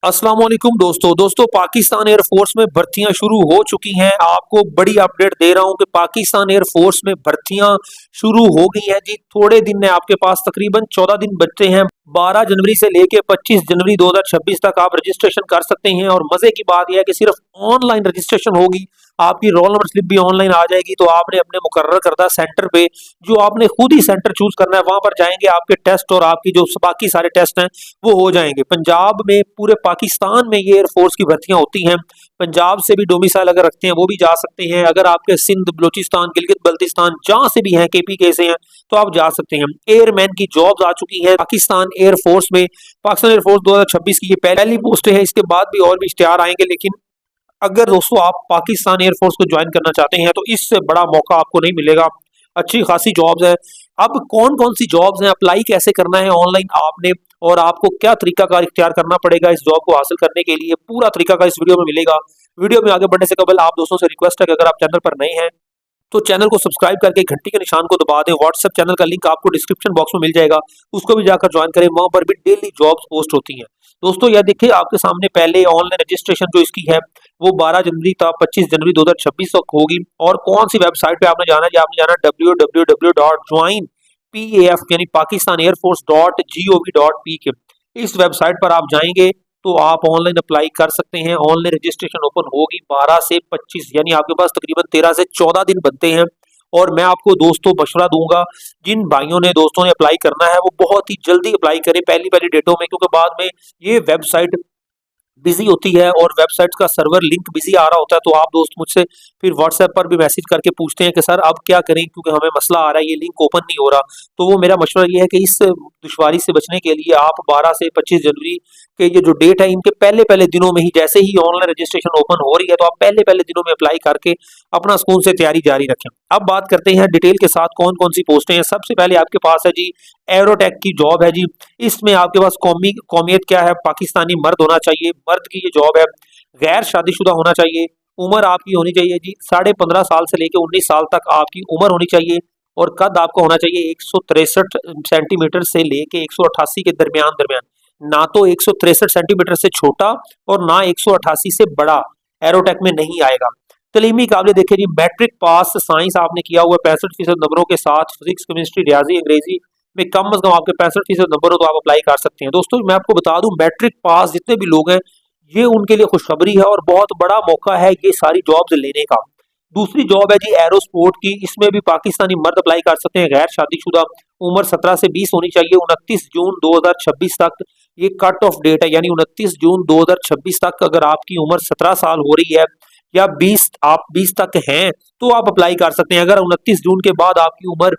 अस्सलाम वालेकुम दोस्तों पाकिस्तान एयरफोर्स में भर्तियां शुरू हो चुकी हैं। आपको बड़ी अपडेट दे रहा हूं कि पाकिस्तान एयरफोर्स में भर्तियां शुरू हो गई हैं जी। थोड़े दिन में आपके पास तकरीबन 14 दिन बचते हैं। 12 जनवरी से लेके 25 जनवरी 2026 तक आप रजिस्ट्रेशन कर सकते हैं। और मजे की बात यह है कि सिर्फ ऑनलाइन रजिस्ट्रेशन होगी, आपकी रोल नंबर स्लिप भी ऑनलाइन आ जाएगी। तो आपने अपने मुकर्रर करदा सेंटर पे, जो आपने खुद ही सेंटर चूज करना है, वहां पर जाएंगे। आपके टेस्ट और आपकी जो बाकी सारे टेस्ट हैं वो हो जाएंगे। पंजाब में, पूरे पाकिस्तान में ये एयरफोर्स की भर्तियां होती हैं। पंजाब से भी डोमिसाइल अगर रखते हैं वो भी जा सकते हैं। अगर आपके सिंध, बलूचिस्तान, गिलगित बल्तिस्तान जहां से भी हैं, केपी के से हैं, तो आप जा सकते हैं। एयरमैन की जॉब्स आ चुकी हैं पाकिस्तान एयरफोर्स में। पाकिस्तान एयरफोर्स 2026 की ये पहली पोस्ट है। इसके बाद भी और भी इश्तिहार आएंगे, लेकिन अगर दोस्तों आप पाकिस्तान एयरफोर्स को ज्वाइन करना चाहते हैं तो इससे बड़ा मौका आपको नहीं मिलेगा। अच्छी खासी जॉब्स हैं। अब कौन कौन सी जॉब्स हैं, अप्लाई कैसे करना है ऑनलाइन आपने, और आपको क्या तरीकाकार इख्तियार करना पड़ेगा इस जॉब को हासिल करने के लिए, पूरा तरीका का इस वीडियो में मिलेगा। वीडियो में आगे बढ़ने से कबल आप दोस्तों से रिक्वेस्ट है कि अगर आप चैनल पर नए हैं तो चैनल को सब्सक्राइब करके घंटी के निशान को दबा दें। व्हाट्सएप चैनल का लिंक आपको डिस्क्रिप्शन बॉक्स में मिल जाएगा, उसको भी जाकर ज्वाइन करें। वहां पर भी डेली जॉब्स पोस्ट होती हैं। दोस्तों यह देखिए आपके सामने, पहले ऑनलाइन रजिस्ट्रेशन जो इसकी है वो 12 जनवरी था 25 जनवरी 2026 तक होगी। और कौन सी वेबसाइट पे आपने जाना है? आपने जाना www.joinpaf यानी पाकिस्तान एयरफोर्स .gov.pk। इस वेबसाइट पर आप जाएंगे तो आप ऑनलाइन अप्लाई कर सकते हैं। ऑनलाइन रजिस्ट्रेशन ओपन होगी 12 से 25, यानी आपके पास तकरीबन 13 से 14 दिन बनते हैं। और मैं आपको दोस्तों मशवरा दूंगा, जिन भाइयों ने, दोस्तों ने अप्लाई करना है वो बहुत ही जल्दी अप्लाई करें पहली पहली डेटों में, क्योंकि बाद में ये वेबसाइट बिजी होती है और वेबसाइट का सर्वर लिंक बिजी आ रहा होता है। तो आप दोस्त मुझसे फिर व्हाट्सएप पर भी मैसेज करके पूछते हैं कि सर अब क्या करें, क्योंकि हमें मसला आ रहा है, ये लिंक ओपन नहीं हो रहा। तो वो मेरा मशवरा ये है कि इस दुश्वारी से बचने के लिए आप 12 से 25 जनवरी के ये जो डेट है, इनके पहले पहले दिनों में ही, जैसे ही ऑनलाइन रजिस्ट्रेशन ओपन हो रही है, तो आप पहले पहले दिनों में अप्लाई करके अपना सुकून से तैयारी जारी रखें। अब बात करते हैं डिटेल के साथ कौन कौन सी पोस्टें हैं। सबसे पहले आपके पास है जी एरोटेक की जॉब है जी। इसमें आपके पास कौमियत क्या है? पाकिस्तानी मर्द होना चाहिए। मर्द की ये जॉब है। गैर शादीशुदा होना चाहिए। उम्र आपकी होनी चाहिए जी 15.5 साल से लेकर 19 साल तक आपकी उम्र होनी चाहिए। और कद आपका होना चाहिए 163 सेंटीमीटर से लेके 188 के दरमियान दरमियान, ना तो 163 सेंटीमीटर से छोटा और ना 188 से बड़ा, एरोटेक में नहीं आएगा। तलीमी काबिल देखिए जी, मैट्रिक पास साइंस आपने किया हुआ 65% नंबरों के साथ। फिजिक्स, केमिस्ट्री, रियाजी, अंग्रेजी में कम से कम आपके 65% नंबर हो तो आप अप्लाई कर सकते हैं। दोस्तों मैं आपको बता दूं, मैट्रिक पास जितने भी लोग हैं ये उनके लिए खुशखबरी है और बहुत बड़ा मौका है ये सारी जॉब्स लेने का। दूसरी जॉब है जी एरोस्पोर्ट की। इसमें भी पाकिस्तानी मर्द अप्लाई कर सकते हैं। गैर शादीशुदा, उम्र 17 से 20 होनी चाहिए। 29 जून 2026 तक ये कट ऑफ डेट है, यानी 29 जून 2026 तक अगर आपकी उम्र 17 साल हो रही है या 20, आप 20 तक हैं तो आप अप्लाई कर सकते हैं। अगर 29 जून के बाद आपकी उम्र,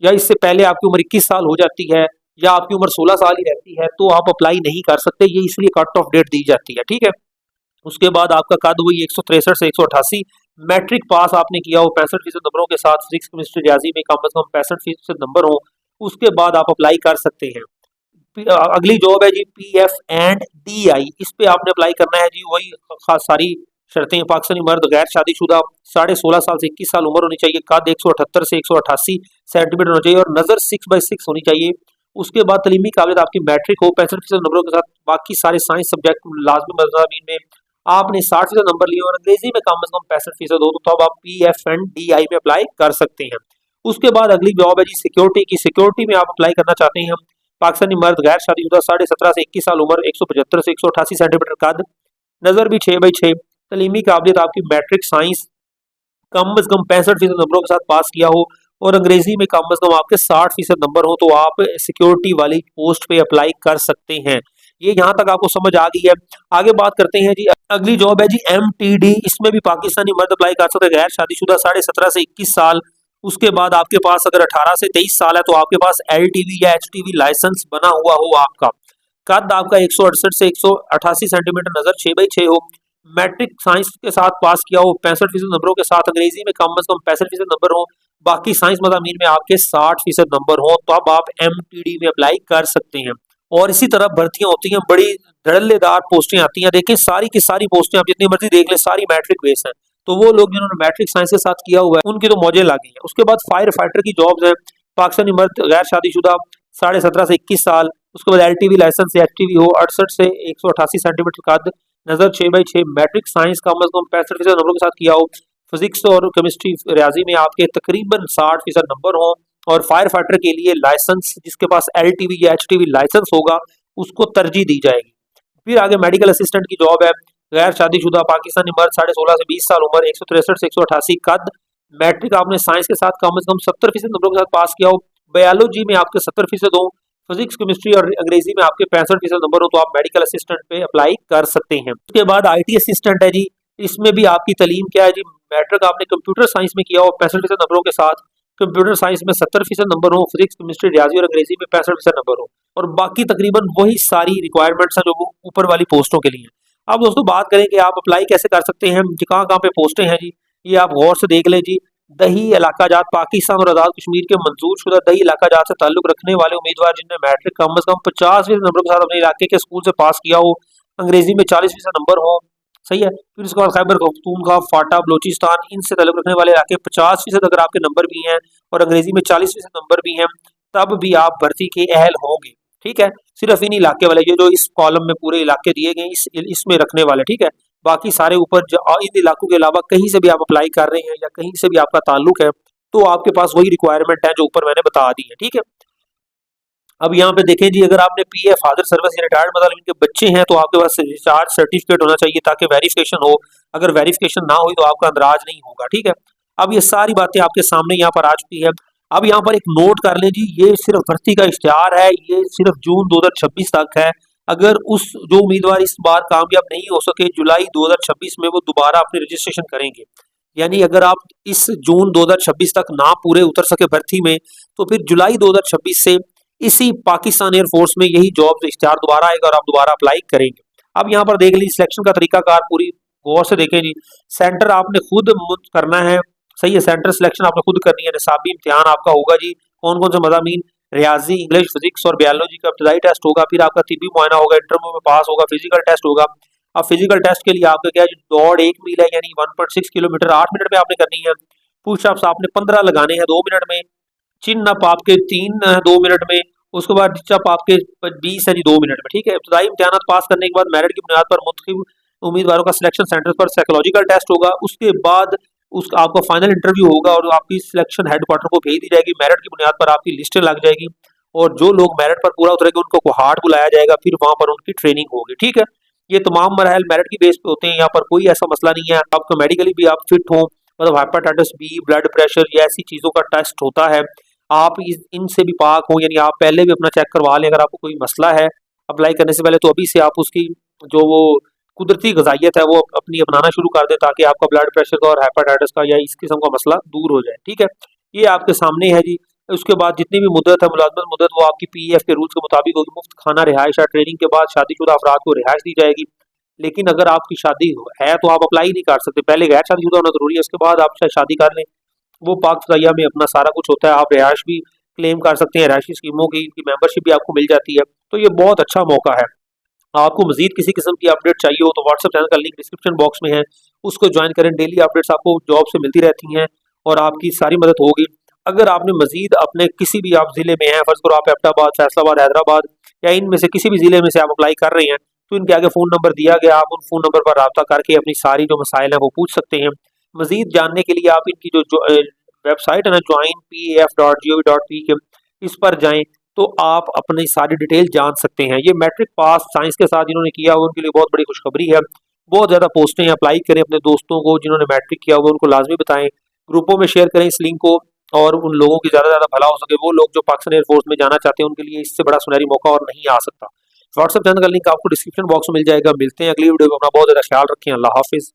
या इससे पहले आपकी उम्र 21 साल हो जाती है, या आपकी उम्र 16 साल ही रहती है, तो आप अप्लाई नहीं कर सकते। ये इसलिए कट ऑफ डेट दी जाती है, ठीक है। उसके बाद आपका कद हुई 163 से 188। मैट्रिक पास आपने किया हो 65% नंबरों के साथ। फिजिक्स, केमिस्ट्री, रियाजी में कम से कम 65% नंबर हो, उसके बाद आप अप्लाई कर सकते हैं। अगली जॉब है जी PF&DI। इस पे आपने अप्लाई करना है जी। वही खास सारी शर्तें, पाकिस्तानी मर्द, गैर शादीशुदा, 16.5 साल से 21 साल उम्र होनी चाहिए, कद 178 से 188 सेंटीमीटर होना चाहिए और नजर 6/6 होनी चाहिए। उसके बाद तलीमी काबिलियत आपकी मैट्रिक हो 65% नंबरों के साथ। बाकी सारे साइंस सब्जेक्ट लाजमी मज़ामीन में आपने 60% नंबर लिए और अंग्रेजी में कम से कम 65% हो, तो तब आप PF&DI में अप्लाई कर सकते हैं। उसके बाद अगली जॉब है जी सिक्योरिटी की। सिक्योरिटी में आप अप्लाई करना चाहते हैं। पाकिस्तानी मर्द, गैर शादीशुदा, 17.5 से 21 साल उम्र, 175 से 188 सेंटीमीटर कद, नजर भी 6/6। तलीमी काबिलियत आपकी मैट्रिक साइंस कम से कम 65% नंबरों के साथ पास किया हो और अंग्रेजी में कम से कम आपके 60% नंबर हो, तो आप सिक्योरिटी वाली पोस्ट पे अप्लाई कर सकते हैं। ये यहाँ तक आपको समझ आ गई है। आगे बात करते हैं जी, अगली जॉब है जी MTD। इसमें भी पाकिस्तानी मर्द अप्लाई कर सकते हैं। गैर शादीशुदा, 17.5 से 21 साल। उसके बाद आपके पास अगर 18 से 23 साल है तो आपके पास LTV या HTV लाइसेंस बना हुआ हो आपका। कद आपका 168 से 188 सेंटीमीटर, नजर 6/6 हो, मैट्रिक साइंस के साथ पास किया हो 65% नंबरों के साथ, अंग्रेजी में कम से कम 65% नंबर हो, बाकी साइंस मज़ामीन में आपके 60% नंबर हो, तो अब आप MTD में अप्लाई कर सकते हैं। और इसी तरह भर्तियां होती हैं, बड़ी धड़ल्लेदार पोस्टें आती हैं। देखिए सारी की सारी पोस्टें आप जितनी मर्जी देख लें, सारी मैट्रिक बेस हैं। तो वो लोग जिन्होंने मैट्रिक साइंस के साथ किया हुआ है उनकी तो मौजें लगी हैं। उसके बाद फायर फाइटर की जॉब्स हैं। पाकिस्तानी मर्द, गैर शादीशुदा, 17.5 से 21 साल, उसके बाद LTV लाइसेंस HTV हो, 68 से 188 सेंटीमीटर कद, नजर 6x6, मैट्रिक साइंस कम अज कम 65% नंबरों के साथ किया हो, फिजिक्स और केमिस्ट्री रियाजी में आपके तकरीबन 60% नंबर हो, और फायर फाइटर के लिए लाइसेंस जिसके पास LTV या HTV लाइसेंस होगा उसको तरजीह दी जाएगी। फिर आगे मेडिकल असिस्टेंट की जॉब है, गैर शादीशुदा पाकिस्तानी मर्द, 16.5 से 20 साल उम्र, 163 से 188 कद, मैट्रिक आपने साइंस के साथ कम से कम 70% नंबरों के साथ पास किया हो, बायोलॉजी में आपके 70% हो, फिजिक्स केमिस्ट्री और अंग्रेजी में आपके 65% नंबर हो, तो आप मेडिकल असिस्टेंट पे अप्लाई कर सकते हैं। उसके बाद IT असिस्टेंट है जी, इसमें भी आपकी तालीम क्या है जी, मैट्रिक आपने कंप्यूटर साइंस में किया हो 65% नंबरों के साथ, कंप्यूटर साइंस में 70% नंबर हो, फिजिक्स केमिस्ट्री रियाजी और अंग्रेजी में 65% नंबर हो, और बाकी तकरीबन वही सारी रिक्वायरमेंट्स हैं जो वो ऊपर वाली पोस्टों के लिए। अब दोस्तों बात करें कि आप अप्लाई कैसे कर सकते हैं, कहाँ कहाँ पे पोस्टें हैं जी, ये आप गौर से देख लें जी। दही इलाका जात पाकिस्तान और आज़ाद कश्मीर के मंजूर शुदा दही इलाका जात से ताल्लुक रखने वाले उम्मीदवार जिनने मैट्रिक कम से कम 50% नंबर के साथ अपने इलाके के स्कूल से पास किया हो, अंग्रेजी में 40% नंबर हो, सही है। फिर उसके बाद खैबर पख्तूनख्वा, फाटा, बलोचिस्तान, इनसे ताल्लुक रखने वाले इलाके 50% अगर आपके नंबर भी हैं और अंग्रेजी में 40% नंबर भी हैं, तब भी आप भर्ती के अहल होंगे, ठीक है। सिर्फ इन इलाके वाले, ये जो इस कॉलम में पूरे इलाके दिए गए इसमें रखने वाले, ठीक है। बाकी सारे ऊपर इन इलाकों के अलावा कहीं से भी आप अप्लाई कर रहे हैं या कहीं से भी आपका ताल्लुक है, तो आपके पास वही रिक्वायरमेंट है जो ऊपर मैंने बता दी है, ठीक है। अब यहाँ पे देखें जी, अगर आपने PF फादर सर्विस या रिटायर्ड मतलब इनके बच्चे हैं तो आपके पास रिचार्ज सर्टिफिकेट होना चाहिए ताकि वेरिफिकेशन हो, अगर वेरिफिकेशन ना हुई तो आपका अंदराज नहीं होगा, ठीक है। अब ये सारी बातें आपके सामने यहाँ पर आ चुकी है। अब यहाँ पर एक नोट कर लें जी, ये सिर्फ भर्ती का इश्तिहार है, ये सिर्फ जून 2026 तक है। अगर उस जो उम्मीदवार इस बार कामयाब नहीं हो सके, जुलाई 2026 में वो दोबारा अपनी रजिस्ट्रेशन करेंगे, यानी अगर आप इस जून 2026 तक ना पूरे उतर सके भर्ती में, तो फिर जुलाई 2026 से इसी पाकिस्तान एयरफोर्स में यही जॉब इश्तिहार दोबारा आएगा और आप दोबारा अप्लाई करेंगे। अब यहाँ पर देख लीजिए सिलेक्शन का तरीकाकार पूरी गौर से देखें जी। सेंटर आपने खुद करना है, सही है, सेंटर सिलेक्शन आपने खुद करनी है। निसाबी इम्तिहान आपका होगा जी, कौन कौन से मज़ामीन, रियाजी, इंग्लिश, फिजिक्स और बायोलॉजी का इब्तदाई टेस्ट होगा, फिर आपका तिब्बी मुआयना होगा, इंटरव्यू में पास होगा, फिजिकल टेस्ट होगा। अब फिजिकल टेस्ट के लिए आपका क्या है, दौड़ 1 मील है यानी 1.6 किलोमीटर 8 मिनट में आपने करनी है, पुशअप्स आपने 15 लगाने हैं 2 मिनट में, चिन अप आपके 3 2 मिनट में, उसके बाद डिचअप आपके 20 है जी 2 मिनट में, ठीक है। इब्तदाई इम्तिहान पास करने के बाद मेरिट की बुनियाद पर मुंतखब उम्मीदवारों का सिलेक्शन सेंटर पर साइकोलॉजिकल टेस्ट होगा, उसके बाद उसका आपका फाइनल इंटरव्यू होगा और आपकी सिलेक्शन हेडक्वार्टर को भेज दी जाएगी। मेरिट की बुनियाद पर आपकी लिस्टें लग जाएगी और जो लोग मेरिट पर पूरा उतरेंगे उनको कोहार्ट बुलाया जाएगा, फिर वहां पर उनकी ट्रेनिंग होगी, ठीक है। ये तमाम मरहल मेरिट की बेस पे होते हैं, यहाँ पर कोई ऐसा मसला नहीं है। आपको मेडिकली भी आप फिट हो, मतलब हेपेटाइटिस बी, ब्लड प्रेशर या ऐसी चीज़ों का टेस्ट होता है, आप इनसे भी पाक हो, यानी आप पहले भी अपना चेक करवा लें। अगर आपको कोई मसला है अप्लाई करने से पहले, तो अभी से आप उसकी जो वो कुदरती गजाइत है वो अपनी अपनाना शुरू कर दें ताकि आपका ब्लड प्रेशर का और हेपेटाइटिस का या इस किस्म का मसला दूर हो जाए, ठीक है। ये आपके सामने है जी। उसके बाद जितनी भी मुद्दत है, मुलाजमत मुद्दत, वो आपकी PF के रूल्स के मुताबिक होगी। मुफ्त खाना, रिहाइश या ट्रेनिंग के बाद शादीशुदा अफराद को रिहाइश दी जाएगी। लेकिन अगर आपकी शादी है तो आप अप्लाई नहीं कर सकते, पहले गैर शादीशुदा होना जरूरी है, उसके बाद आप शायद शादी कर लें। वो पाक फ़िज़ाइया में अपना सारा कुछ होता है, आप रिहाइश भी क्लेम कर सकते हैं, रिहायशी स्कीमों की मेंबरशिप भी आपको मिल जाती है, तो ये बहुत अच्छा मौका है। आपको मजीद किसी किस्म की अपडेट चाहिए हो तो व्हाट्सएप चैनल का लिंक डिस्क्रिप्शन बॉक्स में है, उसको ज्वाइन करें। डेली अपडेट्स आपको जॉब से मिलती रहती हैं और आपकी सारी मदद होगी। अगर आपने मजीद अपने किसी भी आप ज़िले में हैं, फर्ज करो आप एबटाबाद, फैसलाबाद, हैदराबाद या इनमें से किसी भी ज़िले में से आप अप्लाई कर रहे हैं, तो इनके आगे फ़ोन नंबर दिया गया, आप उन फ़ोन नंबर पर रब्ता करके अपनी सारी जो मसाइल हैं वो पूछ सकते हैं। मजीद जानने के लिए आप इनकी जो वेबसाइट है ना, joinpaf.gov.pk, इस पर जाएं तो आप अपनी सारी डिटेल जान सकते हैं। ये मैट्रिक पास साइंस के साथ जिन्होंने किया हुआ उनके लिए बहुत बड़ी खुशखबरी है। बहुत ज़्यादा पोस्टें अप्लाई करें, अपने दोस्तों को जिन्होंने मैट्रिक किया हुआ उनको लाजमी बताएं, ग्रुपों में शेयर करें इस लिंक को, और उन लोगों की ज़्यादा से ज़्यादा भला हो सके। वो लोग जो पाकिस्तान एयरफोर्स में जाना चाहते हैं उनके लिए इससे बड़ा सुनहरी मौका और नहीं आ सकता। व्हाट्सएप चैनल का लिंक आपको डिस्क्रिप्शन बॉक्स में मिल जाएगा। मिलते हैं अगली वीडियो में, अपना बहुत ज़्यादा ख्याल रखें। अल्लाह हाफिज़।